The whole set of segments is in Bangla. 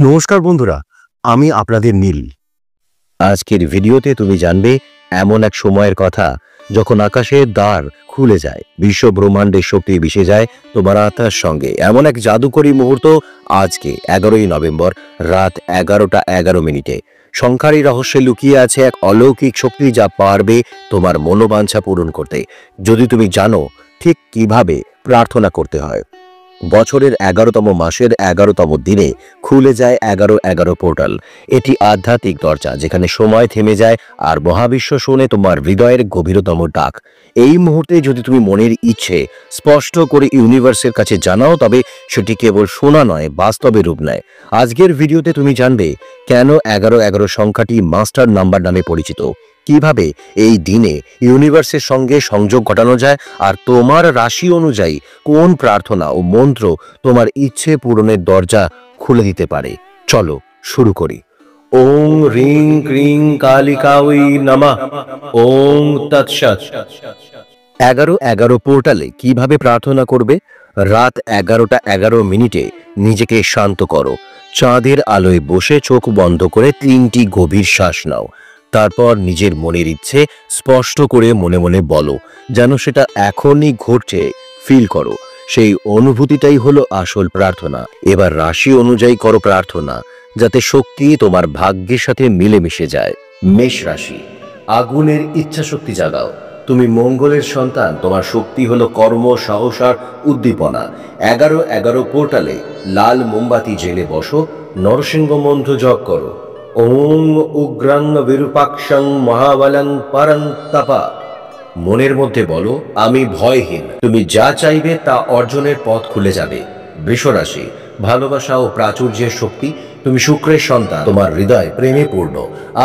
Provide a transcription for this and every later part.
নমস্কার বন্ধুরা, আমি আপনাদের নীল। আজকের ভিডিওতে তুমি জানবে এমন এক সময়ের কথা যখন আকাশের দ্বার খুলে যায়, বিশ্ব ব্রহ্মাণ্ডের শক্তি মিশে যায় তোমার আত্মার সঙ্গে। এমন এক জাদুকরী মুহূর্ত আজকে 11ই নভেম্বর রাত 11টা 11 মিনিটে। সংখ্যারই রহস্যে লুকিয়ে আছে এক অলৌকিক শক্তি যা পারবে তোমার মনোবাঞ্ছা পূরণ করতে, যদি তুমি জানো ঠিক কিভাবে প্রার্থনা করতে হয়। বছরের 11তম মাসের 11তম দিনে খুলে যায় 11-11 পোর্টাল। এটি আধ্যাত্মিক দরজা যেখানে সময় থেমে যায় আর মহাবিশ্ব শোনে তোমার হৃদয়ের গভীরতম ডাক। এই মুহূর্তে যদি তুমি মনের ইচ্ছে স্পষ্ট করে ইউনিভার্সের কাছে জানাও, তবে সেটি কেবল শোনা নয়, বাস্তবে রূপ নেয়। আজকের ভিডিওতে তুমি জানবে কেন 11-11 সংখ্যাটি মাস্টার নাম্বার নামে পরিচিত, কিভাবে এই দিনে ইউনিভার্সের সঙ্গে সংযোগ ঘটানো যায়, আর তোমার রাশি অনুযায়ী কোন প্রার্থনা ও মন্ত্র তোমার ইচ্ছে পূরণের দরজা খুলে দিতে পারে। চলো শুরু করি। ওং রিং ক্রিং কালিকাই নমঃ। ওং তৎসৎ। 11-11 পোর্টালে কিভাবে প্রার্থনা করবে? রাত 11টা 11 মিনিটে নিজেকে শান্ত করো। চাঁদের আলোয় বসে চোখ বন্ধ করে 3টি গভীর শ্বাস নাও। তারপর নিজের মনের ইচ্ছে স্পষ্ট করে মনে মনে বলো, যেন সেটা এখনই ঘটছে। ফিল করো, সেই অনুভূতিটাই হলো আসল প্রার্থনা। এবার রাশি অনুযায়ী করো প্রার্থনা, যাতে শক্তি তোমার ভাগ্যের সাথে মিলেমিশে যায়। মেষ রাশি, আগুনের ইচ্ছা শক্তি জাগাও। তুমি মঙ্গলের সন্তান, তোমার শক্তি হলো কর্ম, সাহস আর উদ্দীপনা। 11-11 পোর্টালে লাল মোমবাতি জেলে বসো, নরসিংহ মন্ত্র জপ করো। ওং উগ্রাং বিরূপাক্ষং মহাবলং পরং তপা। মনের মধ্যে বলো, আমি ভয়হীন। তুমি যা চাইবে তা অর্জনের পথ খুলে যাবে। বৃষ রাশি, ভালোবাসা ও প্রাচুর্যের শক্তি। তুমি শুক্রের সন্তান, তোমার হৃদয় প্রেমে পূর্ণ।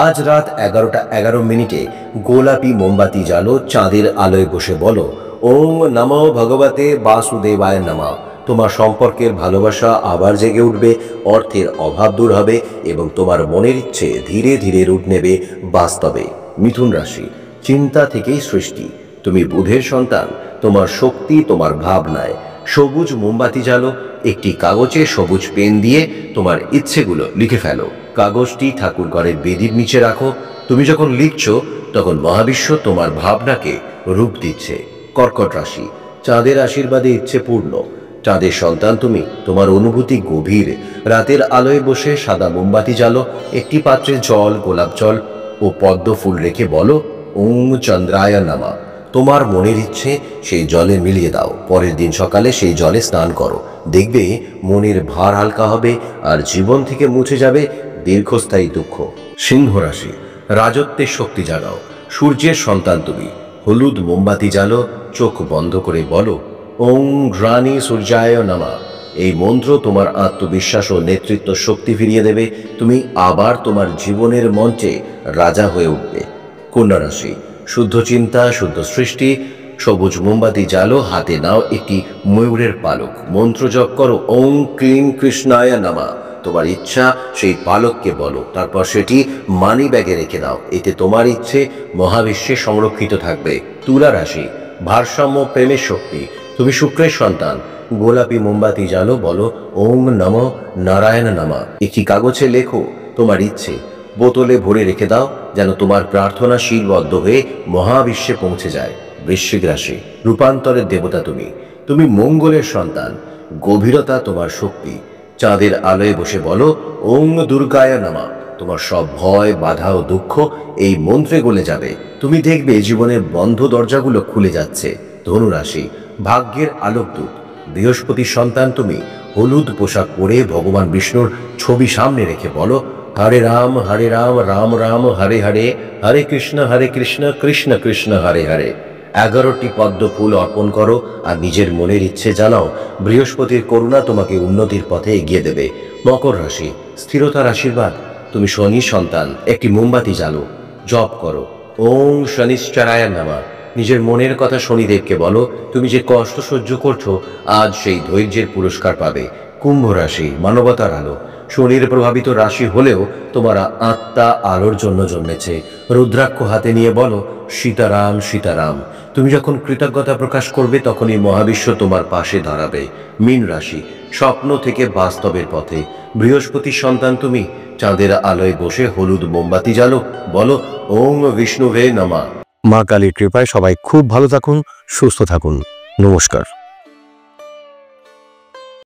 আজ রাত 11টা 11 মিনিটে গোলাপি মোমবাতি জ্বালো, চাঁদের আলোয় বসে বলো, ওং নমো ভগবতে বাসুদেবায় নমঃ। তোমার সম্পর্কের ভালোবাসা আবার জেগে উঠবে, অর্থের অভাব দূর হবে এবং তোমার মনের ইচ্ছে ধীরে ধীরে রূপ নেবে বাস্তবে। মিথুন রাশি, চিন্তা থেকেই সৃষ্টি। তুমি বুধের সন্তান, তোমার শক্তি তোমার ভাবনায়। সবুজ মোমবাতি জ্বালো, একটি কাগজে সবুজ পেন দিয়ে তোমার ইচ্ছেগুলো লিখে ফেলো। কাগজটি ঠাকুর ঘরের বেদির নিচে রাখো। তুমি যখন লিখছো তখন মহাবিশ্ব তোমার ভাবনাকে রূপ দিচ্ছে। কর্কট রাশি, চাঁদের আশীর্বাদে ইচ্ছে পূর্ণ। চাঁদের সন্তান তুমি, তোমার অনুভূতি গভীর। রাতের আলোয় বসে সাদা মোমবাতি জ্বালো, একটি পাত্রে জল, গোলাপ জল ও পদ্ম ফুল রেখে বলো, ওং চন্দ্রায় নমঃ। তোমার মনের ইচ্ছে সেই জলে মিলিয়ে দাও। পরের দিন সকালে সেই জলে স্নান করো, দেখবে মনের ভার হালকা হবে আর জীবন থেকে মুছে যাবে দীর্ঘস্থায়ী দুঃখ। সিংহ রাশি, রাজত্বের শক্তি জাগাও। সূর্যের সন্তান তুমি, হলুদ মোমবাতি জ্বালো, চোখ বন্ধ করে বলো, ওং গ্রাণী সূর্যায় নমঃ। এই মন্ত্র তোমার আত্মবিশ্বাস ও নেতৃত্ব শক্তি ফিরিয়ে দেবে। তুমি আবার তোমার জীবনের মঞ্চে রাজা হয়ে উঠবে। কন্যা রাশি, শুদ্ধ চিন্তা, শুদ্ধ সৃষ্টি। সবুজ মোমবাতি জ্বালো, হাতে নাও একটি ময়ূরের পালক। মন্ত্র জপ করো, ওং ক্লিং কৃষ্ণায় নমঃ। তোমার ইচ্ছা সেই পালককে বলো, তারপর সেটি মানি ব্যাগে রেখে দাও। এতে তোমার ইচ্ছে মহাবিশ্বে সংরক্ষিত থাকবে। তুলা রাশি, ভারসাম্য, প্রেমের শক্তি। তুমি শুক্রের সন্তান, গোলাপি মোমবাতি জ্বালো, বলো, ওং নমঃ নারায়ণ নমঃ। একটি কাগজে লেখো তোমার ইচ্ছে, বোতলে ভরে রেখে দাও, যেন তোমার প্রার্থনা শিলবদ্ধ হয়ে মহাবিশ্বে পৌঁছে যায়। বৃশ্চিক রাশি, রূপান্তরের দেবতা তুমি। তুমি মঙ্গলের সন্তান, গভীরতা তোমার শক্তি। চাঁদের আলোয় বসে বলো, ওং দুর্গায় নমঃ। তোমার সব ভয়, বাধা ও দুঃখ এই মন্ত্রে গলে যাবে। তুমি দেখবে জীবনের বন্ধ দরজাগুলো খুলে যাচ্ছে। ধনু রাশি, ভাগ্যের আলোকদূত। বৃহস্পতির সন্তান তুমি, হলুদ পোশাক পরে ভগবান বিষ্ণুর ছবি সামনে রেখে বলো, হরে রাম রাম রাম হরে হরে, হরে কৃষ্ণ কৃষ্ণ কৃষ্ণ হরে হরে। 11টি পদ্ম ফুল অর্পণ করো আর নিজের মনের ইচ্ছে জানাও। বৃহস্পতির করুণা তোমাকে উন্নতির পথে এগিয়ে দেবে। মকর রাশি, স্থিরতার আশীর্বাদ। তুমি শনির সন্তান, একটি মোমবাতি জ্বালো, জপ করো, ওং শনিশ্চরায় নমঃ। নিজের মনের কথা শনিদেবকে বলো, তুমি যে কষ্ট সহ্য করছো আজ সেই ধৈর্যের পুরস্কার পাবে। কুম্ভ রাশি, মানবতার আলো। শনির প্রভাবিত রাশি হলেও তোমার আত্মা আলোর জন্য জন্মেছে। রুদ্রাক্ষ হাতে নিয়ে বলো, সীতারাম সীতারাম। তুমি যখন কৃতজ্ঞতা প্রকাশ করবে তখনই মহাবিশ্ব তোমার পাশে দাঁড়াবে। মীন রাশি, স্বপ্ন থেকে বাস্তবের পথে। বৃহস্পতির সন্তান তুমি, চাঁদের আলোয় বসে হলুদ মোমবাতি জ্বালো, বলো ওং বিষ্ণুবে নমঃ। মা কালীর কৃপায় সবাই খুব ভালো থাকুন, সুস্থ থাকুন। নমস্কার।